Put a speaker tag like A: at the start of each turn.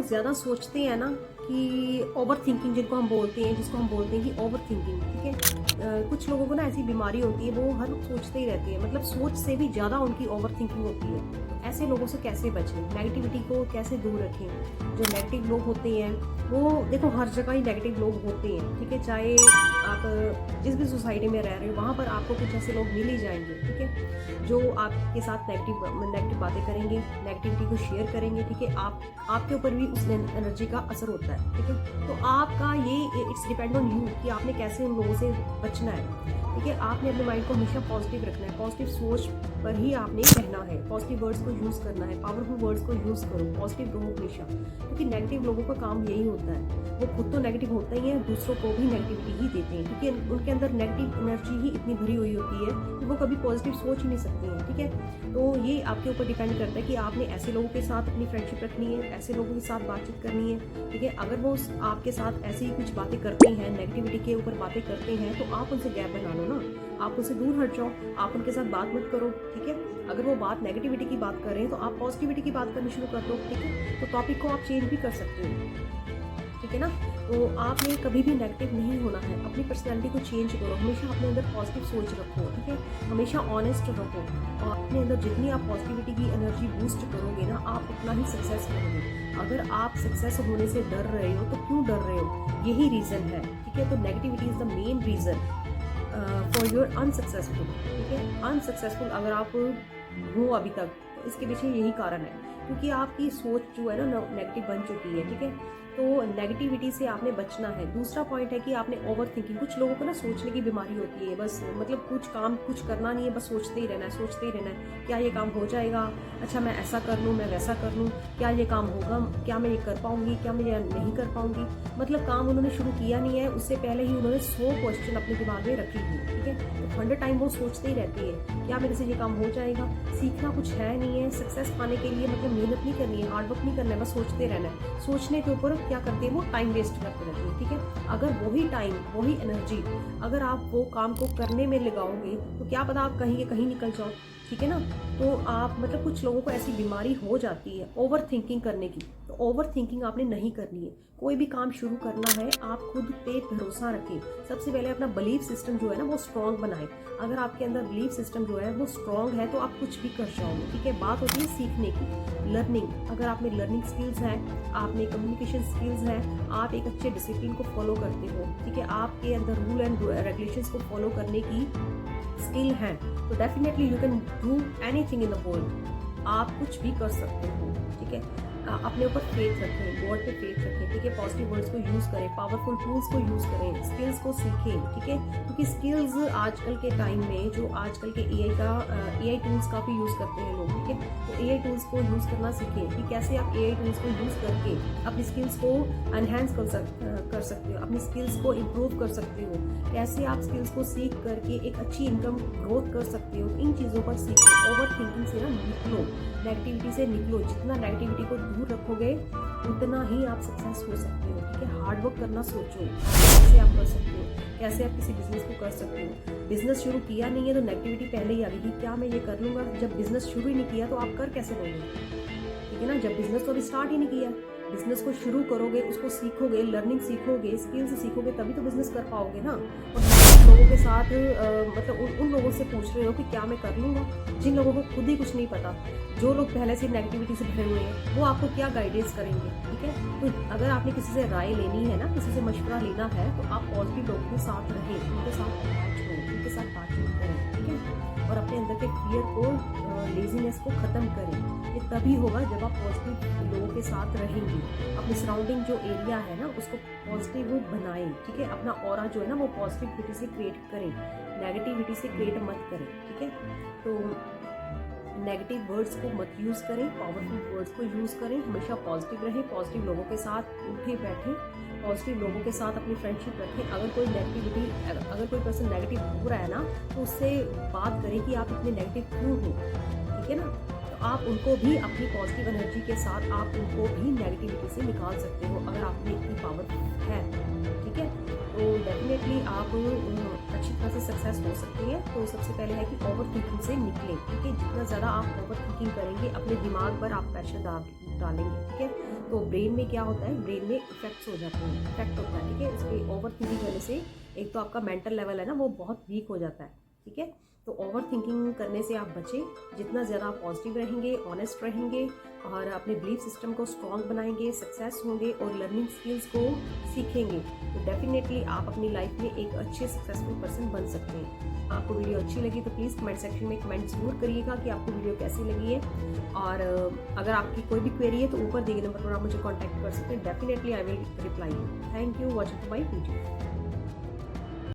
A: ज़्यादा सोचते हैं ना कि ओवर थिंकिंग जिसको हम बोलते हैं कि ओवर थिंकिंग, ठीक है। कुछ लोगों को ना ऐसी बीमारी होती है, वो हर वक्त सोचते ही रहते हैं, मतलब सोच से भी ज़्यादा उनकी ओवर थिंकिंग होती है। तो ऐसे लोगों से कैसे बचें, नेगेटिविटी को कैसे दूर रखें। जो नेगेटिव लोग होते हैं वो देखो हर जगह ही नेगेटिव लोग होते हैं, ठीक है। चाहे आप जिस भी सोसाइटी में रह रहे हो वहाँ पर आपको कुछ ऐसे लोग मिल ही जाएंगे, ठीक है, जो आपके साथ नेगेटिव बातें करेंगे, नेगेटिविटी को शेयर करेंगे, ठीक है। आपके ऊपर भी उस एनर्जी का असर होता है, ठीक है। तो आपका ये इट्स डिपेंड ऑन यू कि आपने कैसे उन लोगों से बचना है, ठीक है। आपने अपने माइंड को हमेशा पॉजिटिव रखना है, पॉजिटिव सोच पर ही आपने कहना है, पॉजिटिव वर्ड्स को यूज़ करना है, पावरफुल वर्ड्स को यूज़ करो, पॉजिटिव रहो हमेशा। क्योंकि नेगेटिव लोगों का काम यही होता है, वो खुद तो नेगेटिव होता ही है, दूसरों को भी नेगेटिविटी ही देते हैं, क्योंकि उनके अंदर नेगेटिव एनर्जी ही इतनी भरी हुई होती है कि वो कभी पॉजिटिव सोच ही नहीं सकते हैं, ठीक है। तो ये आपके ऊपर डिपेंड करता है कि आपने ऐसे लोगों के साथ अपनी फ्रेंडशिप रखनी है, ऐसे लोगों के साथ बातचीत करनी है, ठीक है। अगर वो आपके साथ ऐसी ही कुछ बातें करते हैं, नेगेटिविटी के ऊपर बातें करते हैं, तो आप उनसे गैप बना लो ना, आप उनसे दूर हट जाओ, आप उनके साथ बात मत करो, ठीक है। अगर वो बात नेगेटिविटी की बात कर रहे हैं तो आप पॉजिटिविटी की बात करनी शुरू कर दो, ठीक है। तो टॉपिक को आप चेंज भी कर सकते हो, ठीक है ना। तो आपने कभी भी नेगेटिव नहीं होना है, अपनी पर्सनैलिटी को चेंज करो, हमेशा अपने अंदर पॉजिटिव सोच रखो, ठीक है। हमेशा ऑनेस्ट रहो, और अपने अंदर जितनी आप पॉजिटिविटी की एनर्जी बूस्ट करोगे ना, आप उतना ही सक्सेस करोगे। अगर आप सक्सेस होने से डर रहे हो तो क्यों डर रहे हो, यही रीज़न है, ठीक है। तो negativity is the main reason for your unsuccessful, ठीक है। अनसक्सेसफुल अगर आप हो अभी तक, तो इसके पीछे यही कारण है, क्योंकि आपकी सोच जो है ना नेगेटिव बन चुकी है, ठीक है। तो नेगेटिविटी से आपने बचना है। दूसरा पॉइंट है कि आपने ओवर थिंकिंग, कुछ लोगों को ना सोचने की बीमारी होती है, बस मतलब कुछ करना नहीं है, बस सोचते ही रहना है, सोचते ही रहना है, क्या ये काम हो जाएगा, अच्छा मैं ऐसा कर लूँ, मैं वैसा कर लूँ, क्या ये काम होगा, क्या मैं ये कर पाऊंगी, क्या मैं ये नहीं कर पाऊंगी। मतलब काम उन्होंने शुरू किया नहीं है, उससे पहले ही उन्होंने 100 क्वेश्चन अपने दिमाग में रखे हुए, ठीक है। तो 100 टाइम वो सोचते ही रहती है, क्या मेरे से ये काम हो जाएगा। सीखना कुछ है नहीं है, सक्सेस पाने के लिए मतलब मेहनत नहीं करनी है, हार्डवर्क नहीं करना है, बस सोचते रहना है। सोचने के ऊपर क्या करते हैं वो टाइम वेस्ट करते रहते हैं, ठीक है। अगर वही टाइम वही एनर्जी अगर आप वो काम को करने में लगाओगे तो क्या पता आप कहीं के कहीं निकल जाओ, ठीक है ना। तो आप मतलब कुछ लोगों को ऐसी बीमारी हो जाती है ओवर थिंकिंग करने की, तो ओवर थिंकिंग आपने नहीं करनी है। कोई भी काम शुरू करना है, आप खुद पे भरोसा रखें। सबसे पहले अपना बिलीफ सिस्टम जो है ना वो स्ट्रॉन्ग बनाएं। अगर आपके अंदर बिलीफ सिस्टम जो है वो स्ट्रॉन्ग है तो आप कुछ भी कर जाओगे, ठीक है। बात होती है सीखने की, लर्निंग। अगर आप में लर्निंग स्किल्स हैं, आप में कम्युनिकेशन स्किल्स हैं, आप एक अच्छे डिसिप्लिन को फॉलो करते हो, ठीक है, आपके अंदर रूल एंड रेगुलेशंस को फॉलो करने की स्किल है, तो definitely you can do anything in the world. आप कुछ भी कर सकते हो, ठीक है। अपने ऊपर फेथ रखें, गॉड पे फेथ रखें, ठीक है। पॉजिटिव वर्ड्स को यूज़ करें, पावरफुल टूल्स को यूज़ करें, स्किल्स को सीखें, ठीक है। क्योंकि स्किल्स आजकल के टाइम में जो आजकल के एआई टूल्स काफ़ी यूज़ करते हैं लोग, ठीक है। तो एआई टूल्स को यूज़ करना सीखें कि कैसे आप एआई टूल्स को यूज़ करके अपनी स्किल्स को एनहेंस कर सकते हो, अपनी स्किल्स को इम्प्रूव कर सकते हो, कैसे आप स्किल्स को सीख करके एक अच्छी इनकम ग्रोथ कर सकते हो। इन चीज़ों पर सीखो, ओवर थिंकिंग से ना निकलो, नेगेटिविटी से निकलो। जितना नेगेटिविटी को दूर रखोगे उतना ही आप सक्सेस हो सकते हो, ठीक है। हार्डवर्क करना सोचो, कैसे आप कर सकते हो, कैसे आप किसी बिजनेस को कर सकते हो। बिजनेस शुरू किया नहीं है तो नेगेटिविटी पहले ही आ गई कि क्या मैं ये कर लूँगा। जब बिजनेस शुरू ही नहीं किया तो आप कर कैसे लोगे, ठीक है ना। जब बिजनेस तो अभी स्टार्ट ही नहीं किया, बिजनेस को शुरू करोगे, उसको सीखोगे, लर्निंग सीखोगे, स्किल्स सीखोगे, तभी तो बिजनेस कर पाओगे ना। और लोगों के साथ मतलब उन लोगों से पूछ रहे हो कि क्या मैं कर लूँगा, जिन लोगों को खुद ही कुछ नहीं पता, जो लोग पहले से नेगेटिविटी से भरे हुए हैं, वो आपको क्या गाइडेंस करेंगे, ठीक है। तो अगर आपने किसी से राय लेनी है ना, किसी से मशवरा लेना है, तो आप पॉजिटिव लोगों के साथ रहें, उनके साथ अटैच हो, उनके साथ बातचीत करें, ठीक है। और अपने अंदर के फियर को, लेजीनेस को ख़त्म करें। ये तभी होगा जब आप पॉजिटिव लोगों के साथ रहेंगे। अपनी सराउंडिंग जो एरिया है ना उसको पॉजिटिव बनाएं, ठीक है। अपना ऑरा जो है ना वो पॉजिटिविटी से क्रिएट करें, नेगेटिविटी से क्रिएट मत करें, ठीक है। तो नेगेटिव वर्ड्स को मत यूज़ करें, पावरफुल वर्ड्स को यूज़ करें। हमेशा पॉजिटिव रहें, पॉजिटिव लोगों के साथ उठे बैठें, पॉजिटिव लोगों के साथ अपनी फ्रेंडशिप रखें। अगर कोई पर्सन नेगेटिव हो रहा है ना तो उससे बात करें कि आप इतने नेगेटिव क्यों हो, ठीक है ना। तो आप उनको भी अपनी पॉजिटिव एनर्जी के साथ आप उनको भी नेगेटिविटी से निकाल सकते हो अगर आप में इतनी पावर है, ठीक है। तो तो डेफिनेटली आप अच्छी तरह से सक्सेस हो सकती है। तो सबसे पहले है कि ओवर थिंकिंग से निकलें, ठीक है। जितना ज़्यादा आप ओवर थिंकिंग करेंगे अपने दिमाग पर आप प्रेशर डालेंगे, ठीक है। तो ब्रेन में क्या होता है, ब्रेन में इफेक्ट्स हो जाते हैं, इफेक्ट होता है, ठीक है। इसके ओवर थिंकिंग करने से एक तो आपका मेंटल लेवल है ना वो बहुत वीक हो जाता है, ठीक है। तो ओवर थिंकिंग करने से आप बचें। जितना ज़्यादा आप पॉजिटिव रहेंगे, ऑनेस्ट रहेंगे और अपने बिलीफ सिस्टम को स्ट्रॉन्ग बनाएंगे, सक्सेस होंगे और लर्निंग स्किल्स को सीखेंगे, तो डेफिनेटली आप अपनी लाइफ में एक अच्छे सक्सेसफुल पर्सन बन सकते हैं। आपको वीडियो अच्छी लगी तो प्लीज़ कमेंट सेक्शन में कमेंट ज़रूर करिएगा कि आपको वीडियो कैसी लगी है। और अगर आपकी कोई भी क्वेरी है तो ऊपर दिए नंबर पर आप मुझे कॉन्टैक्ट कर सकते हैं। Definitely I will reply you. Thank you watching my video.